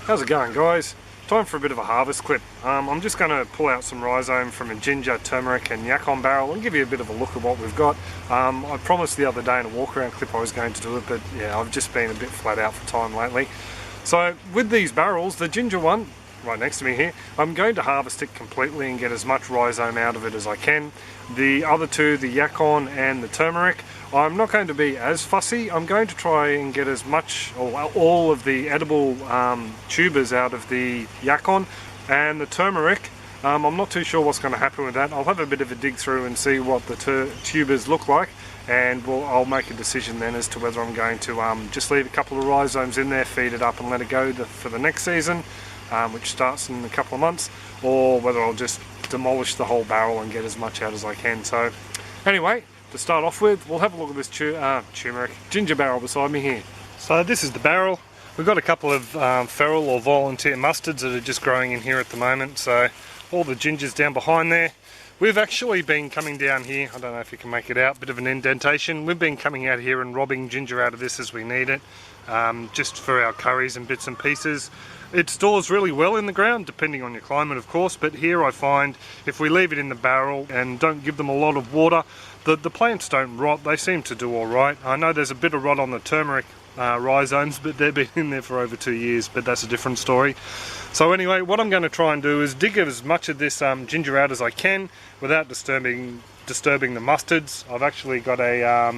How's it going, guys? Time for a bit of a harvest clip. I'm just going to pull out some rhizome from a ginger, turmeric and Yacon barrel and give you a bit of a look at what we've got. I promised the other day in a walk around clip I was going to do it, but yeah, I've just been a bit flat out for time lately. So with these barrels, the ginger one right next to me here, I'm going to harvest it completely and get as much rhizome out of it as I can. The other two, the Yacon and the turmeric, I'm not going to be as fussy. I'm going to try and get as much, or all of the edible tubers out of the Yacon, and the turmeric, I'm not too sure what's going to happen with that. I'll have a bit of a dig through and see what the tubers look like, and I'll make a decision then as to whether I'm going to just leave a couple of rhizomes in there, feed it up and let it go for the next season, which starts in a couple of months, or whether I'll just demolish the whole barrel and get as much out as I can. So anyway, to start off with, we'll have a look at this turmeric ginger barrel beside me here. So this is the barrel. We've got a couple of feral or volunteer mustards that are just growing in here at the moment, so all the gingers down behind there. We've actually been coming down here, I don't know if you can make it out, bit of an indentation. We've been coming out here and robbing ginger out of this as we need it, just for our curries and bits and pieces. It stores really well in the ground, depending on your climate of course, but here I find if we leave it in the barrel and don't give them a lot of water, the plants don't rot. They seem to do alright. I know there's a bit of rot on the turmeric rhizomes, but they've been in there for over 2 years, but that's a different story. So anyway, what I'm going to try and do is dig as much of this ginger out as I can without disturbing the mustards. I've actually got a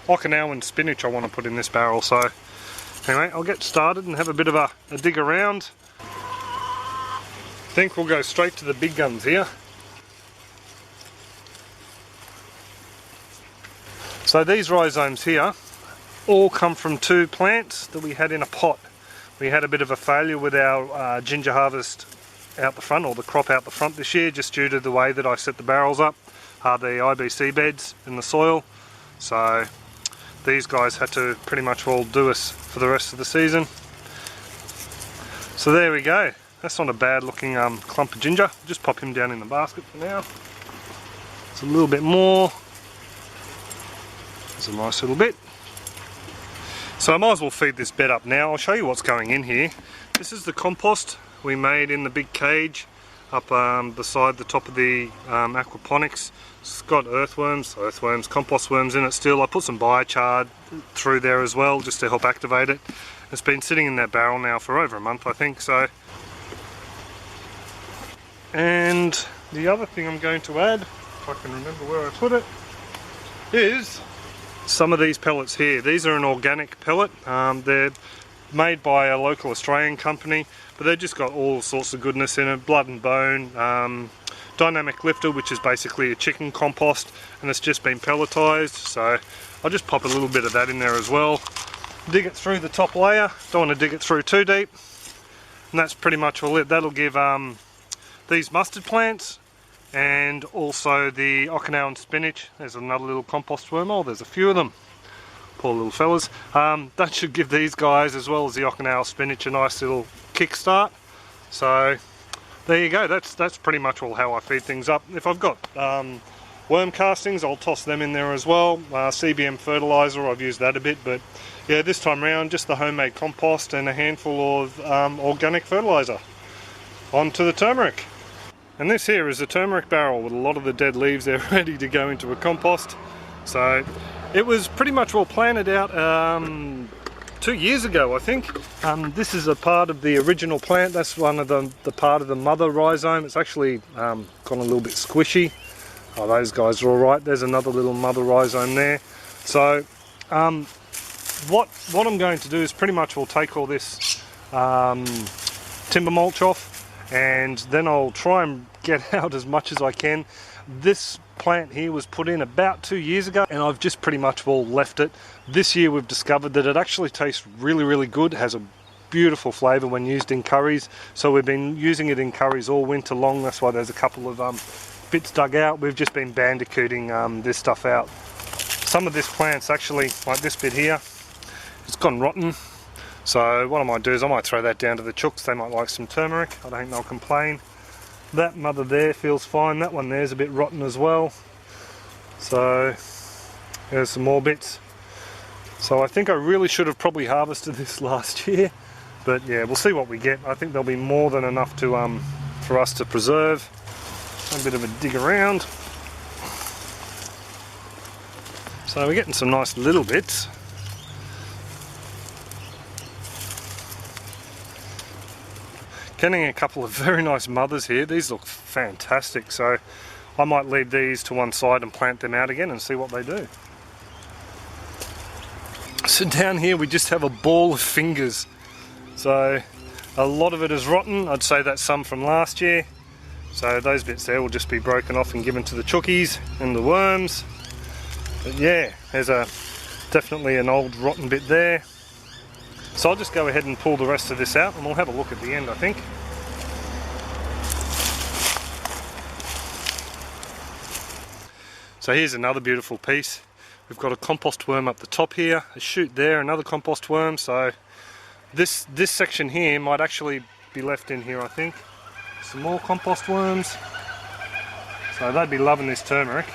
Okinawan spinach I want to put in this barrel, so anyway, I'll get started and have a bit of a dig around. I think we'll go straight to the big guns here. So these rhizomes here all come from two plants that we had in a pot. We had a bit of a failure with our ginger harvest out the front, or the crop out the front this year, just due to the way that I set the barrels up, the IBC beds in the soil. So these guys had to pretty much all do us for the rest of the season. So there we go. That's not a bad looking clump of ginger. Just pop him down in the basket for now. It's a little bit more. There's a nice little bit. So I might as well feed this bed up now. I'll show you what's going in here. This is the compost we made in the big cage up beside the top of the aquaponics. It's got earthworms, compost worms in it still. I put some biochar through there as well just to help activate it. It's been sitting in that barrel now for over a month, I think. So, and the other thing I'm going to add, if I can remember where I put it, is some of these pellets here. These are an organic pellet. They're made by a local Australian company, but they've just got all sorts of goodness in it. Blood and bone, dynamic lifter, which is basically a chicken compost, and it's just been pelletized. So I'll just pop a little bit of that in there as well. Dig it through the top layer. Don't want to dig it through too deep. And that's pretty much all it. That'll give these mustard plants, and also the Okinawan spinach. There's another little compost worm. Oh, there's a few of them. Poor little fellas. That should give these guys, as well as the Okinawan spinach, a nice little kickstart. So there you go. That's pretty much all how I feed things up. If I've got worm castings, I'll toss them in there as well. CBM fertilizer, I've used that a bit, but yeah, this time around just the homemade compost and a handful of organic fertilizer. On to the turmeric. And this here is a turmeric barrel with a lot of the dead leaves there ready to go into a compost. So it was pretty much all planted out 2 years ago, I think. This is a part of the original plant. That's one of the part of the mother rhizome. It's actually gone a little bit squishy. Oh, those guys are all right. There's another little mother rhizome there. So what I'm going to do is pretty much we'll take all this timber mulch off, and then I'll try and get out as much as I can. This plant here was put in about 2 years ago, and I've just pretty much all left it. This year we've discovered that it actually tastes really good. It has a beautiful flavour when used in curries, so we've been using it in curries all winter long. That's why there's a couple of bits dug out. We've just been bandicooting this stuff out. Some of this plant's actually, like this bit here, it's gone rotten. So what I might do is I might throw that down to the chooks. They might like some turmeric. I don't think they'll complain. That mother there feels fine. That one there's a bit rotten as well. So there's some more bits. So I think I really should have probably harvested this last year. But yeah, we'll see what we get. I think there'll be more than enough to for us to preserve. A bit of a dig around. So we're getting some nice little bits. Getting a couple of very nice mothers here. These look fantastic, so I might leave these to one side and plant them out again and see what they do. So down here we just have a ball of fingers. So a lot of it is rotten. I'd say that's some from last year. So those bits there will just be broken off and given to the chookies and the worms. But yeah, there's definitely an old rotten bit there. So I'll just go ahead and pull the rest of this out and we'll have a look at the end, I think. So here's another beautiful piece. We've got a compost worm up the top here, a shoot there, another compost worm. So this section here might actually be left in here, I think. Some more compost worms. So they'd be loving this turmeric.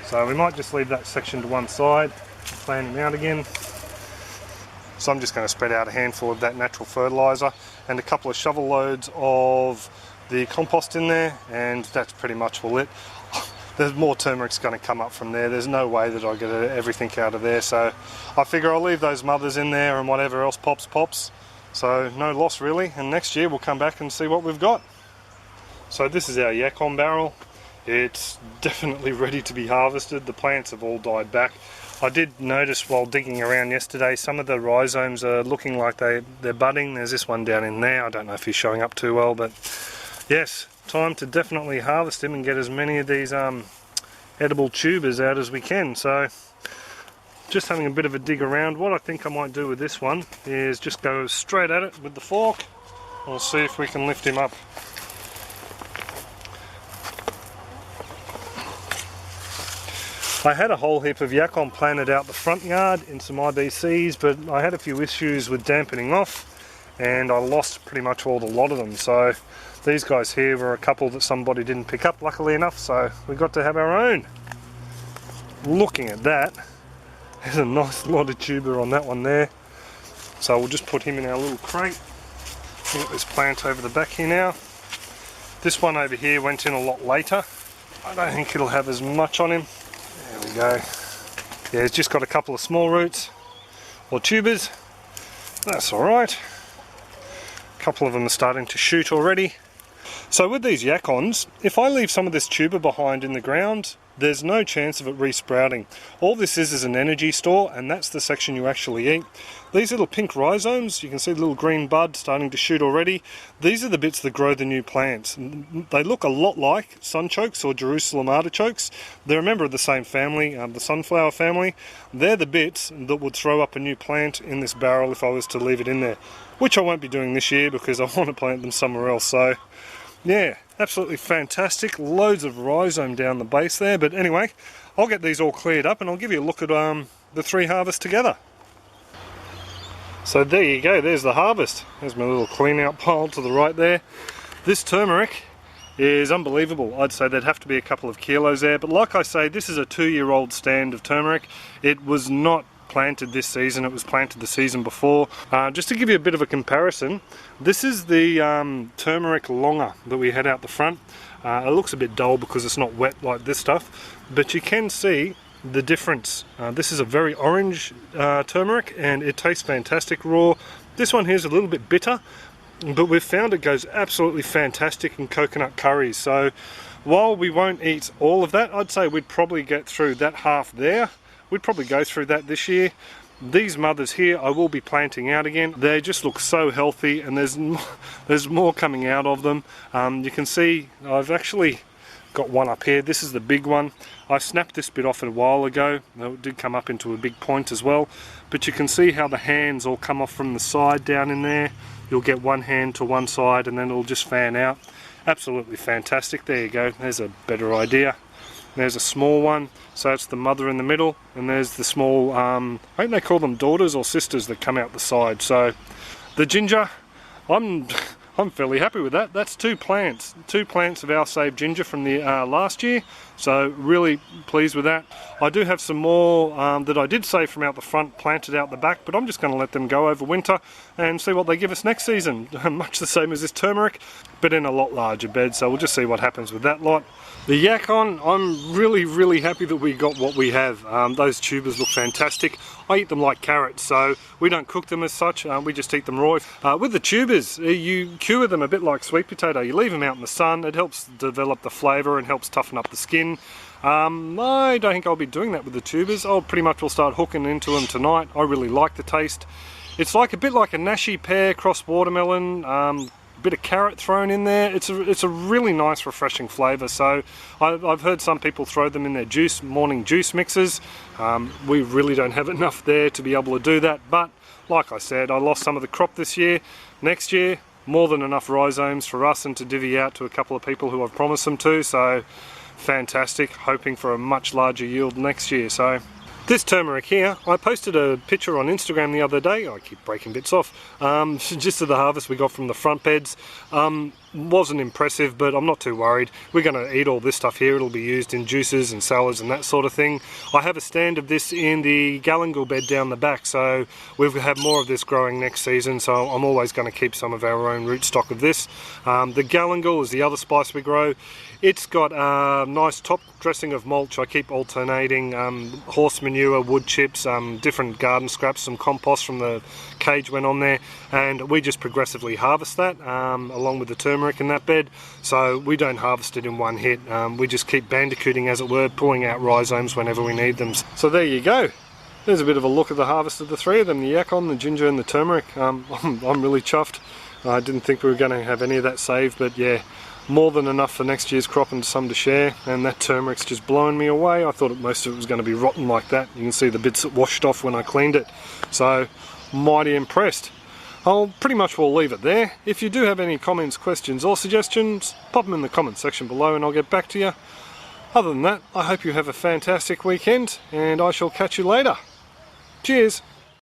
So we might just leave that section to one side and plant them out again. So I'm just going to spread out a handful of that natural fertiliser and a couple of shovel loads of the compost in there, and that's pretty much all it. There's more turmeric's going to come up from there. There's no way that I get everything out of there, so I figure I'll leave those mothers in there and whatever else pops. So no loss really, and next year we'll come back and see what we've got. So this is our Yacon barrel. It's definitely ready to be harvested. The plants have all died back. I did notice while digging around yesterday, some of the rhizomes are looking like they're budding. There's this one down in there. I don't know if he's showing up too well, but yes, time to definitely harvest him and get as many of these edible tubers out as we can. So just having a bit of a dig around. What I think I might do with this one is just go straight at it with the fork. We'll see if we can lift him up. I had a whole heap of Yacon planted out the front yard in some IBCs, but I had a few issues with dampening off and I lost pretty much all the lot of them. So these guys here were a couple that somebody didn't pick up, luckily enough, so we got to have our own. Looking at that, there's a nice lot of tuber on that one there. So we'll just put him in our little crate. We've got this plant over the back here now. This one over here went in a lot later. I don't think it'll have as much on him. There we go. Yeah, it's just got a couple of small roots or tubers. That's alright. A couple of them are starting to shoot already. So with these Yacons, if I leave some of this tuber behind in the ground, there's no chance of it resprouting. All this is an energy store, and that's the section you actually eat. These little pink rhizomes, you can see the little green bud starting to shoot already. These are the bits that grow the new plants. They look a lot like sunchokes or Jerusalem artichokes. They're a member of the same family, the sunflower family. They're the bits that would throw up a new plant in this barrel if I was to leave it in there, which I won't be doing this year because I want to plant them somewhere else. So yeah, absolutely fantastic. Loads of rhizome down the base there. But anyway, I'll get these all cleared up and I'll give you a look at the three harvests together. So there you go, there's the harvest. There's my little clean out pile to the right there. This turmeric is unbelievable. I'd say there'd have to be a couple of kilos there. But like I say, this is a 2-year-old stand of turmeric. It was not planted this season, it was planted the season before. Just to give you a bit of a comparison, this is the turmeric longer that we had out the front. It looks a bit dull because it's not wet like this stuff, but you can see the difference. This is a very orange turmeric and it tastes fantastic raw. This one here is a little bit bitter, but we've found it goes absolutely fantastic in coconut curries. So while we won't eat all of that, I'd say we'd probably get through that half there. We'd probably go through that this year. These mothers here I will be planting out again. They just look so healthy and there's more coming out of them. You can see I've actually got one up here. This is the big one. I snapped this bit off a while ago. It did come up into a big point as well. But you can see how the hands all come off from the side down in there. You'll get one hand to one side and then it'll just fan out. Absolutely fantastic. There you go. There's a better idea. There's a small one, so it's the mother in the middle, and there's the small, I think they call them daughters or sisters that come out the side. So the ginger, I'm fairly happy with that. That's two plants of our saved ginger from the last year. So really pleased with that. I do have some more that I did save from out the front planted out the back, but I'm just going to let them go over winter and see what they give us next season. Much the same as this turmeric, but in a lot larger bed, so we'll just see what happens with that lot. The Yacon, I'm really happy that we got what we have. Those tubers look fantastic. I eat them like carrots, so we don't cook them as such, we just eat them raw. With the tubers, you cure them a bit like sweet potato. You leave them out in the sun, it helps develop the flavour and helps toughen up the skin. I don't think I'll be doing that with the tubers. I'll pretty much will start hooking into them tonight. I really like the taste. It's like a bit like a nashi pear cross watermelon, bit of carrot thrown in there. It's a really nice refreshing flavour. So I've heard some people throw them in their morning juice mixes. We really don't have enough there to be able to do that, but like I said, I lost some of the crop this year. Next year, more than enough rhizomes for us and to divvy out to a couple of people who I've promised them to, so fantastic, hoping for a much larger yield next year. So this turmeric here, I posted a picture on Instagram the other day. I keep breaking bits off, just of the harvest we got from the front beds. Wasn't impressive, but I'm not too worried. We're going to eat all this stuff here. It'll be used in juices and salads and that sort of thing. I have a stand of this in the galangal bed down the back, so we'll have more of this growing next season, so I'm always going to keep some of our own root stock of this. The galangal is the other spice we grow. It's got a nice top dressing of mulch. I keep alternating horse manure, wood chips, different garden scraps, some compost from the cage went on there, and we just progressively harvest that along with the turmeric in that bed, so we don't harvest it in one hit. We just keep bandicooting, as it were, pulling out rhizomes whenever we need them. So there you go. There's a bit of a look at the harvest of the three of them, the Yacon, the ginger and the turmeric. I'm really chuffed. I didn't think we were going to have any of that saved, but yeah, more than enough for next year's crop and some to share. And that turmeric's just blowing me away. I thought most of it was going to be rotten like that. You can see the bits that washed off when I cleaned it, so mighty impressed. I'll pretty much will leave it there. If you do have any comments, questions or suggestions, pop them in the comment section below and I'll get back to you. Other than that, I hope you have a fantastic weekend and I shall catch you later. Cheers!